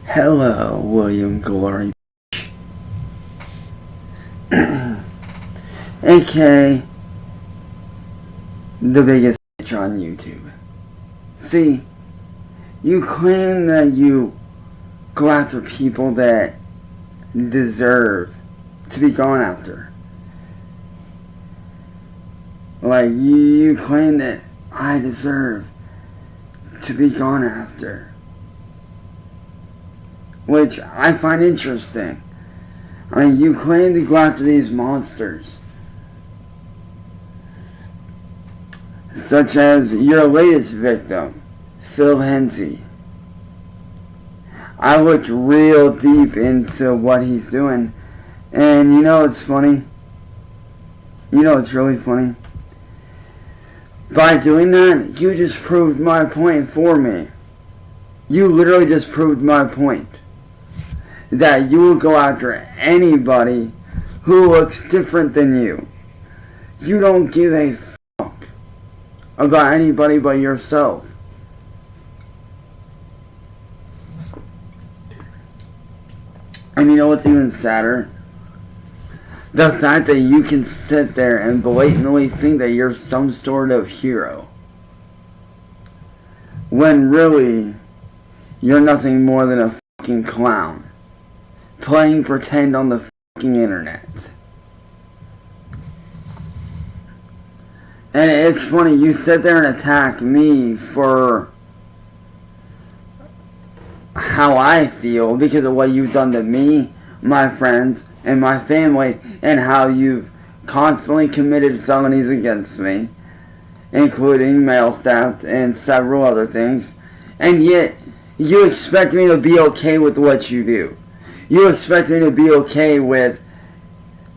Hello, William Glory. AK, the biggest bitch on YouTube. See, you claim that you go after people that deserve to be gone after. Like, you claim that I deserve to be gone after. Which I find interesting. I mean, you claim to go after these monsters. Such as your latest victim, Phil Hensey. I looked real deep into what he's doing. And you know what's funny? You know what's really funny? By doing that, you just proved my point for me. You literally just proved my point. That you will go after anybody who looks different than you. You don't give a fuck about anybody but yourself. And you know what's even sadder? The fact that you can sit there and blatantly think that you're some sort of hero. When really, you're nothing more than a fucking clown. Playing pretend on the fucking internet. And it's funny, you sit there and attack me for how I feel because of what you've done to me, my friends, and my family, and how you've constantly committed felonies against me, including mail theft and several other things, and yet you expect me to be okay with what you do. You expect me to be okay with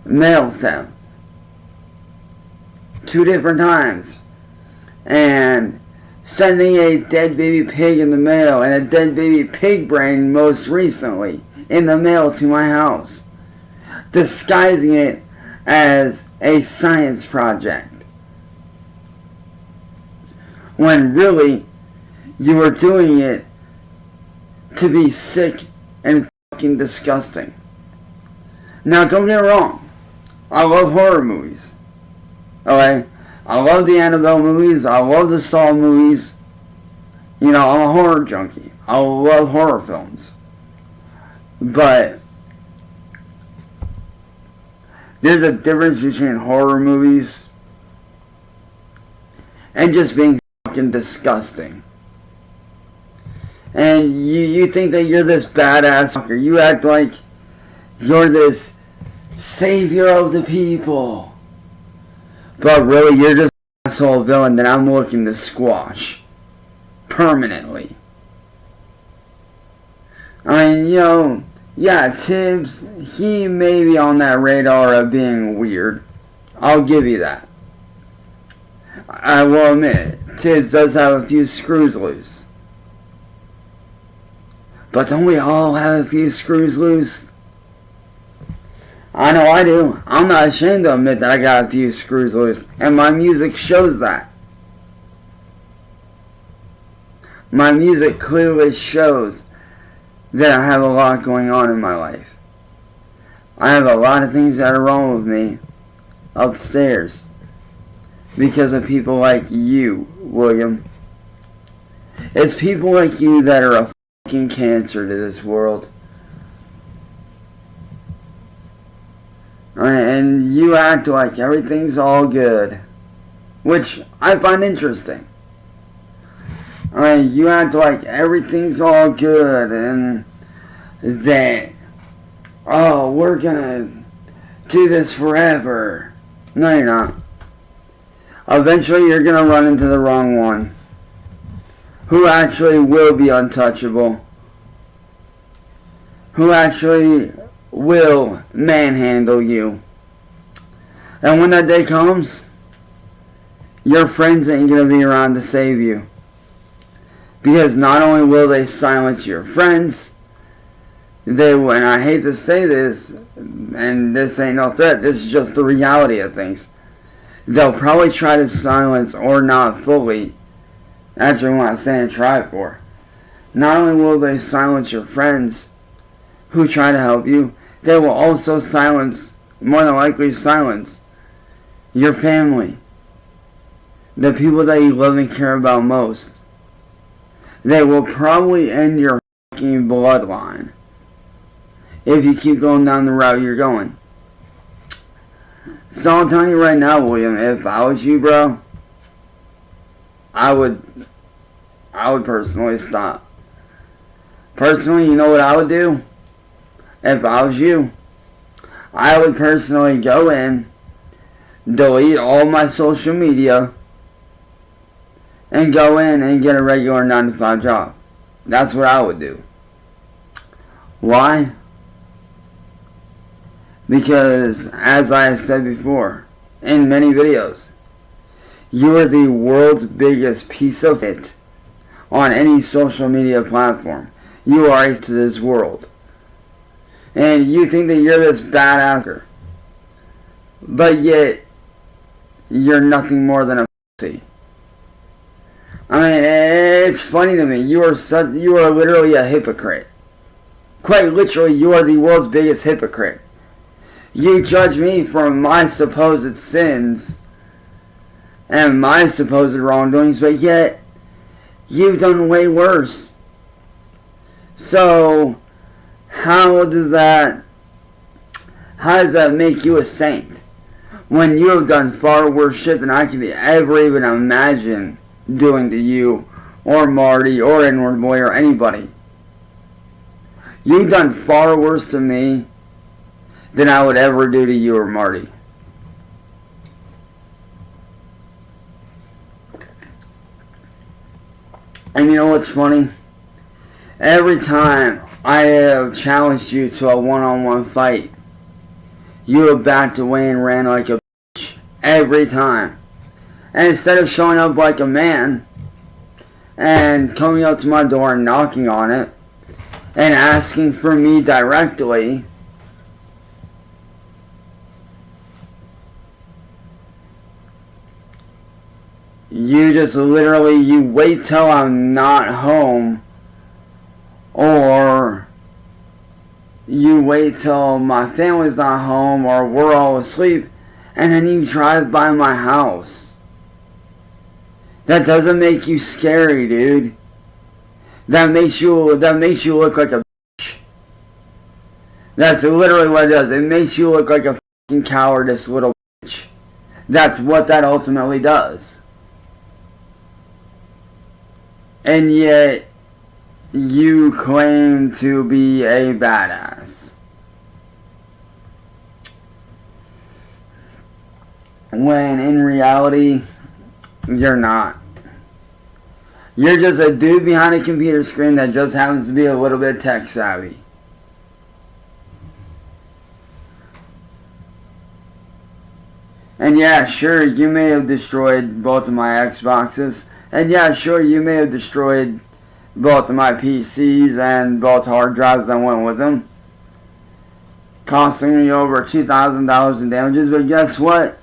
mail theft 2 different times, and sending a dead baby pig in the mail, and a dead baby pig brain most recently in the mail to my house, disguising it as a science project, when really you were doing it to be sick and fucking disgusting. Now, don't get me wrong, I love horror movies. Okay? I love the Annabelle movies, I love the Saw movies. You know, I'm a horror junkie. I love horror films. But there's a difference between horror movies and just being fucking disgusting. And you think that you're this badass fucker. You act like you're this savior of the people. But really, you're just an asshole villain that I'm looking to squash. Permanently. I mean, you know, yeah, Tibbs, he may be on that radar of being weird. I'll give you that. I will admit, Tibbs does have a few screws loose. But don't we all have a few screws loose? I know I do. I'm not ashamed to admit that I got a few screws loose. And my music shows that. My music clearly shows that I have a lot going on in my life. I have a lot of things that are wrong with me upstairs because of people like you, William. It's people like you that are a fucking cancer to this world. And you act like everything's all good, which I find interesting. You act like everything's all good and that, oh, we're gonna do this forever. No, you're not. Eventually you're gonna run into the wrong one, who actually will be untouchable, who actually will manhandle you. And when that day comes, your friends ain't gonna be around to save you. Because not only will they silence your friends, they will, and I hate to say this, and this ain't no threat, this is just the reality of things. They'll probably try to silence, or not fully, actually I'm not saying try for, not only will they silence your friends who try to help you, they will also more than likely silence your family, the people that you love and care about most. They will probably end your fucking bloodline if you keep going down the route you're going. So I'm telling you right now, William, if I was you, bro, I would personally stop. Personally, you know what I would do? If I was you, I would personally go in, delete all my social media, and go in and get a regular 9-to-5 job. That's what I would do. Why? Because, as I have said before, in many videos, you are the world's biggest piece of it on any social media platform. You are a to this world. And you think that you're this badasser. But yet, you're nothing more than a pussy. I mean, it's funny to me. You are literally a hypocrite. Quite literally, you are the world's biggest hypocrite. You judge me for my supposed sins and my supposed wrongdoings, but yet you've done way worse. So, how does that make you a saint when you have done far worse shit than I could ever even imagine doing to you or Marty or Inward Boy or anybody? You've done far worse to me than I would ever do to you or Marty. And you know what's funny? Every time I have challenged you to a one-on-one fight, you have backed away and ran like a bitch. Every time. And instead of showing up like a man and coming up to my door and knocking on it and asking for me directly, you just literally, you wait till I'm not home, or you wait till my family's not home, or we're all asleep, and then you drive by my house. That doesn't make you scary, dude. That makes you look like a bitch. That's literally what it does. It makes you look like a fucking cowardice little bitch. That's what that ultimately does. And yet, you claim to be a badass. When in reality, you're not. You're just a dude behind a computer screen that just happens to be a little bit tech savvy. And yeah, sure, you may have destroyed both of my Xboxes. And yeah, sure, you may have destroyed both of my PCs and both hard drives that went with them, costing me over $2,000 in damages. But guess what?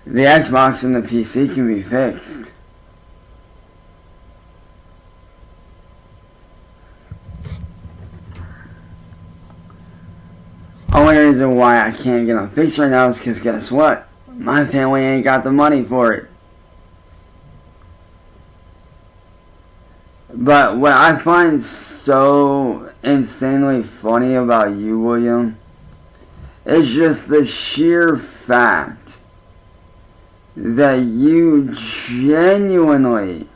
The Xbox and the PC can be fixed. Only reason why I can't get them fixed right now is because guess what? My family ain't got the money for it. But what I find so insanely funny about you, William, is just the sheer fact that you genuinely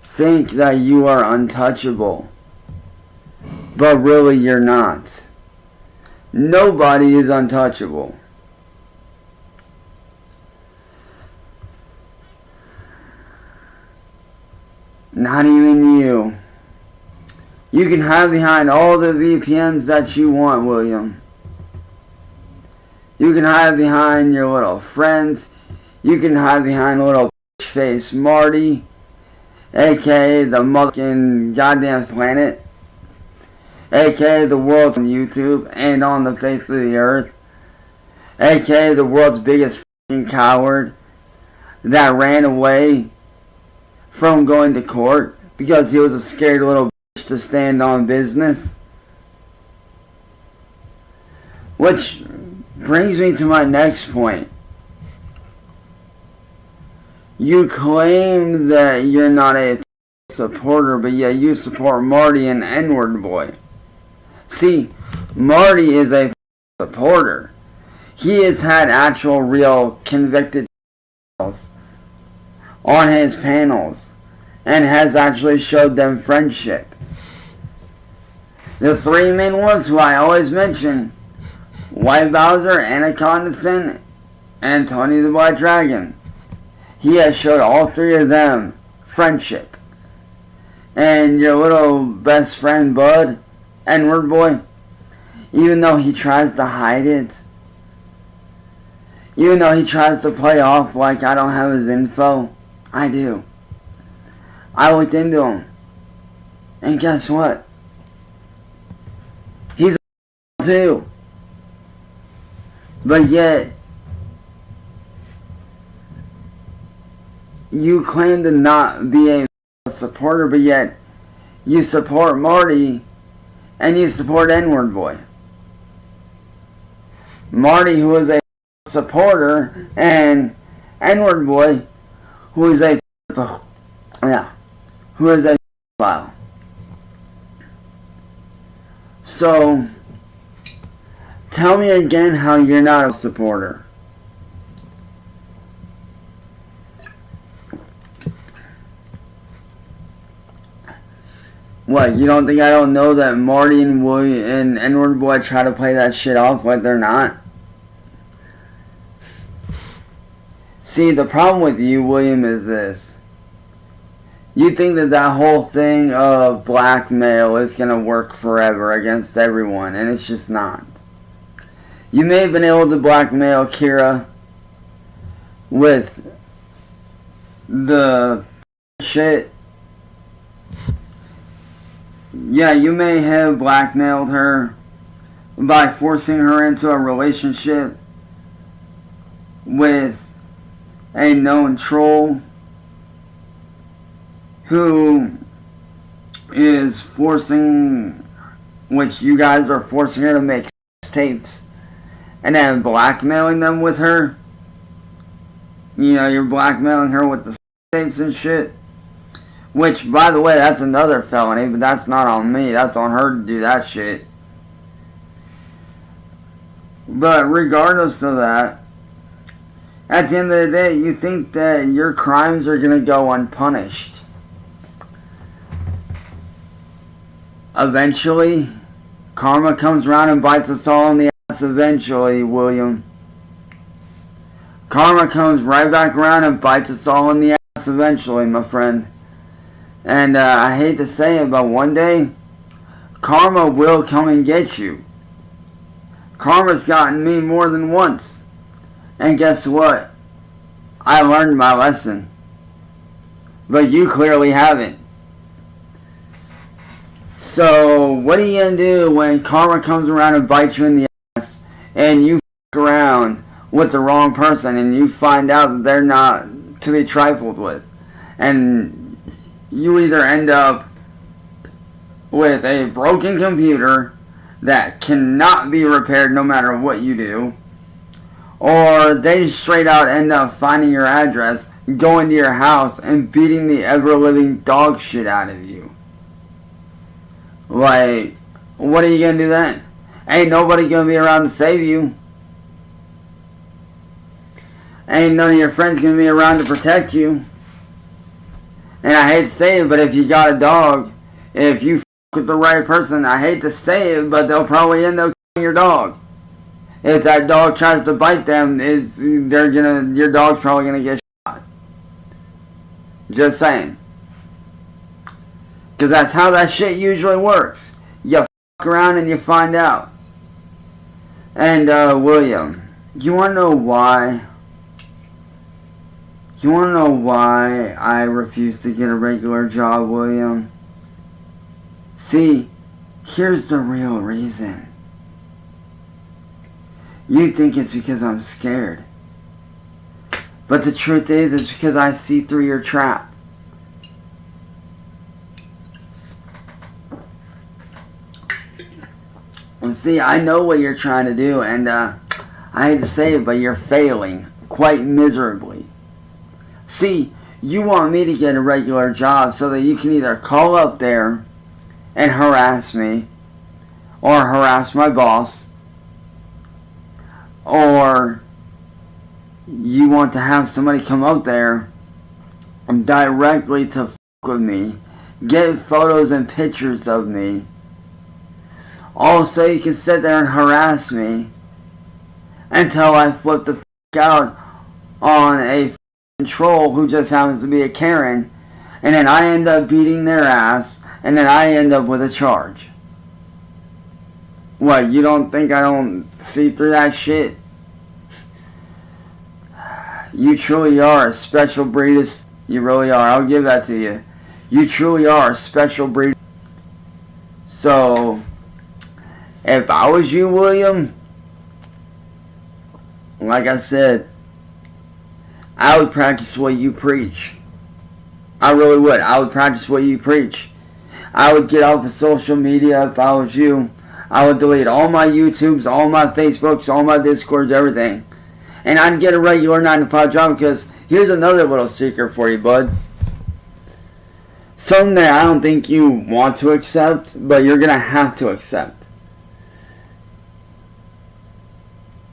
think that you are untouchable. But really you're not. Nobody is untouchable. Not even you. You can hide behind all the VPNs that you want, William. You can hide behind your little friends. You can hide behind little face Marty, aka the motherfucking goddamn planet, aka the world on YouTube and on the face of the earth, aka the world's biggest fucking coward that ran away from going to court because he was a scared little bitch to stand on business. Which brings me to my next point. You claim that you're not a supporter, but yet you support Marty and N-word boy. See, Marty is a supporter. He has had actual real convicted on his panels and has actually showed them friendship. The three main ones who I always mention, White Bowser, Anaconda Sin, and Tony the Black Dragon. He has showed all three of them friendship. And your little best friend Bud, N-word boy, even though he tries to hide it, even though he tries to play off like I don't have his info, I do. I looked into him. And guess what? He's a too. But yet, you claim to not be a supporter, but yet you support Marty and you support N-word boy. Marty, who is a supporter, and N-word boy, who is a file. So, tell me again how you're not a supporter. What, you don't think I don't know that Marty and William and N-word boy try to play that shit off like they're not? See, the problem with you, William, is this. You think that that whole thing of blackmail is going to work forever against everyone, and it's just not. You may have been able to blackmail Kira with the shit. Yeah, you may have blackmailed her by forcing her into a relationship with a known troll who is forcing, which you guys are forcing her to make tapes and then blackmailing them with her. You know, you're blackmailing her with the tapes and shit. Which, by the way, that's another felony, but that's not on me. That's on her to do that shit. But regardless of that, at the end of the day, you think that your crimes are going to go unpunished. Eventually, karma comes around and bites us all in the ass eventually, William. Karma comes right back around and bites us all in the ass eventually, my friend. And I hate to say it, but one day, karma will come and get you. Karma's gotten me more than once. And guess what? I learned my lesson. But you clearly haven't. So, what are you going to do when karma comes around and bites you in the ass and you f*** around with the wrong person and you find out that they're not to be trifled with? And you either end up with a broken computer that cannot be repaired no matter what you do, or they straight out end up finding your address, going to your house, and beating the ever-living dog shit out of you. Like, what are you gonna do then? Ain't nobody gonna be around to save you. Ain't none of your friends gonna be around to protect you. And I hate to say it, but if you got a dog, if you f*** with the right person, I hate to say it, but they'll probably end up killing your dog. If that dog tries to bite them, your dog's probably gonna get shot. Just saying. Because that's how that shit usually works. You f*** around and you find out. And, William, you wanna know why? You want to know why I refuse to get a regular job, William? See, here's the real reason. You think it's because I'm scared. But the truth is, it's because I see through your trap. See, I know what you're trying to do, and I hate to say it, but you're failing quite miserably. See, you want me to get a regular job so that you can either call up there and harass me, or harass my boss, or you want to have somebody come up there directly to f*** with me, get photos and pictures of me, all so you can sit there and harass me until I flip the f*** out on a f***ing troll who just happens to be a Karen, and then I end up beating their ass, and then I end up with a charge. What, you don't think I don't see through that shit? You truly are a special breed. You really are. I'll give that to you. You truly are a special breed. So, if I was you, William, like I said, I would practice what you preach. I really would. I would practice what you preach. I would get off of social media if I was you. I would delete all my YouTubes, all my Facebooks, all my Discords, everything. And I'd get a regular 9-to-5 job, because here's another little secret for you, bud. Something that I don't think you want to accept, but you're going to have to accept.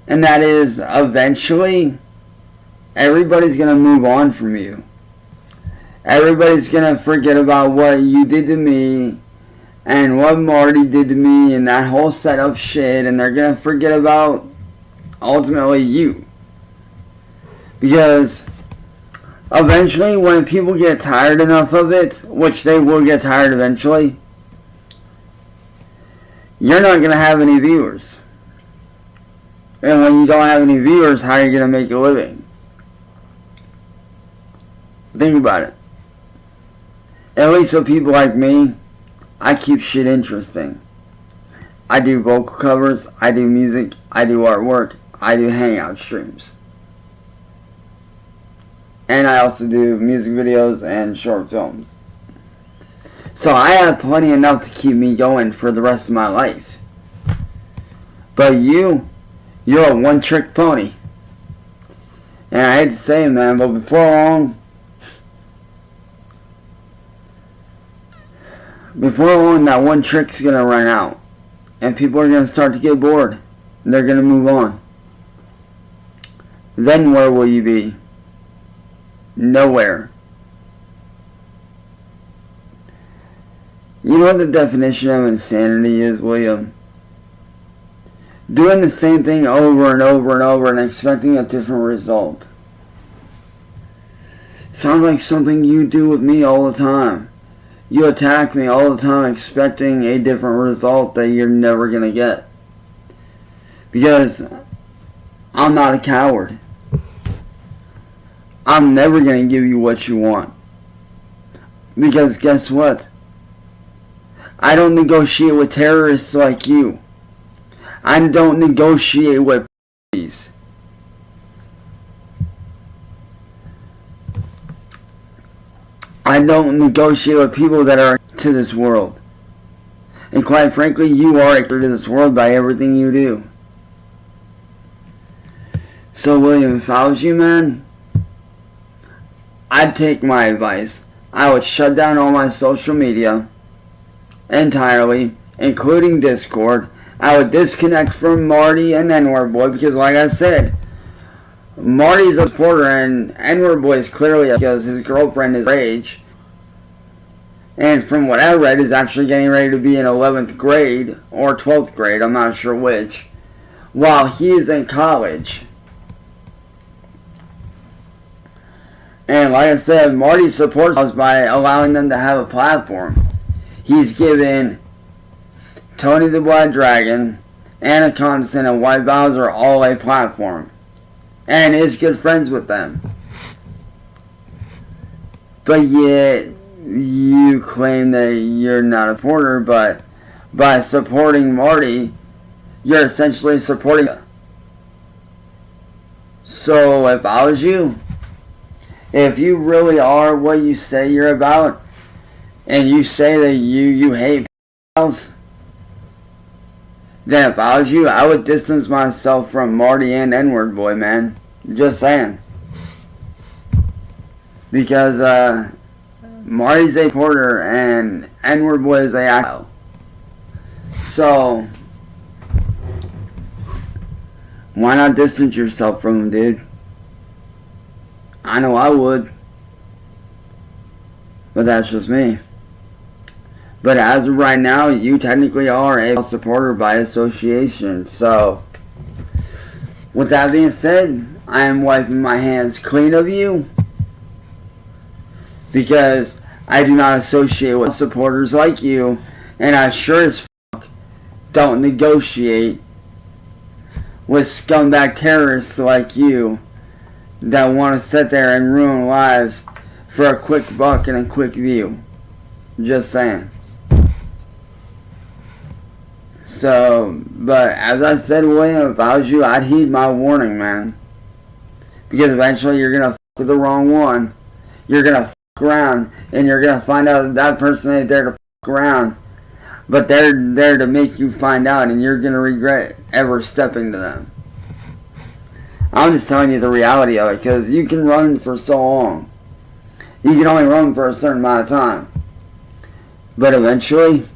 And that is, eventually, everybody's going to move on from you. Everybody's going to forget about what you did to me and what Marty did to me and that whole set of shit, and they're going to forget about, ultimately, you. Because eventually, when people get tired enough of it, which they will get tired eventually, you're not going to have any viewers. And when you don't have any viewers, how are you going to make a living? Think about it. At least with people like me, I keep shit interesting. I do vocal covers, I do music, I do artwork, I do hangout streams. And I also do music videos and short films. So I have plenty enough to keep me going for the rest of my life. But you're a one-trick pony. And I hate to say it, man, but before long, that one trick's gonna run out. And people are gonna start to get bored. And they're gonna move on. Then where will you be? Nowhere. You know what the definition of insanity is, William? Doing the same thing over and over and over and expecting a different result. Sounds like something you do with me all the time. You attack me all the time expecting a different result that you're never going to get. Because I'm not a coward. I'm never going to give you what you want. Because guess what? I don't negotiate with terrorists like you. I don't negotiate with police. I don't negotiate with people that are to this world. And quite frankly, you are to this world by everything you do. So William, if I was you, man, I'd take my advice. I would shut down all my social media entirely, including Discord. I would disconnect from Marty and N-Word Boy, because like I said, Marty's a supporter and N-Word Boy is clearly because his girlfriend is age. And from what I read, is actually getting ready to be in 11th grade or 12th grade, I'm not sure which, while he is in college. And like I said, Marty supports us by allowing them to have a platform. He's given Tony the Black Dragon, Anna Condescend, and White Bowser all a platform. And is good friends with them. But yet, you claim that you're not a supporter, but by supporting Marty, you're essentially supporting him. So if I was you, if you really are what you say you're about, and you say that you hate pedophiles, then if I was you, I would distance myself from Marty and N-word boy, man. Just saying. Because, Marty's a porter and N-word boy is a acco. So, why not distance yourself from him, dude? I know I would. But that's just me. But as of right now, you technically are a supporter by association. So, with that being said, I am wiping my hands clean of you. Because I do not associate with supporters like you. And I sure as fuck don't negotiate with scumbag terrorists like you that want to sit there and ruin lives for a quick buck and a quick view. Just saying. So, but as I said, William, if I was you, I'd heed my warning, man. Because eventually you're going to fuck with the wrong one. You're going to fuck around, and you're going to find out that that person ain't there to fuck around. But they're there to make you find out, and you're going to regret ever stepping to them. I'm just telling you the reality of it, because you can run for so long. You can only run for a certain amount of time. But eventually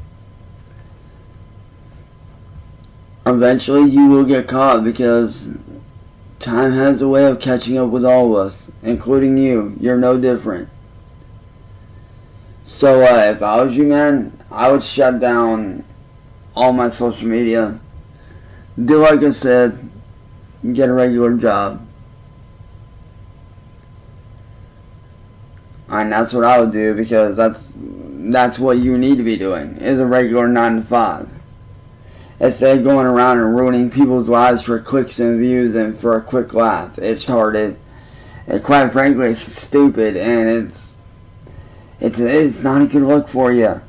you will get caught, because time has a way of catching up with all of us, including you. You're no different. So if I was you, man, I would shut down all my social media. Do like I said, get a regular job. And that's what I would do, because that's what you need to be doing, is a regular 9 to 5. Instead of going around and ruining people's lives for clicks and views and for a quick laugh. It's retarded. And quite frankly, it's stupid, and it's not a good look for you.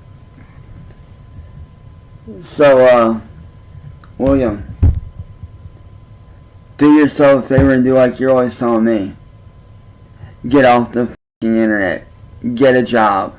So, William, do yourself a favor and do like you're always telling me. Get off the fucking internet. Get a job.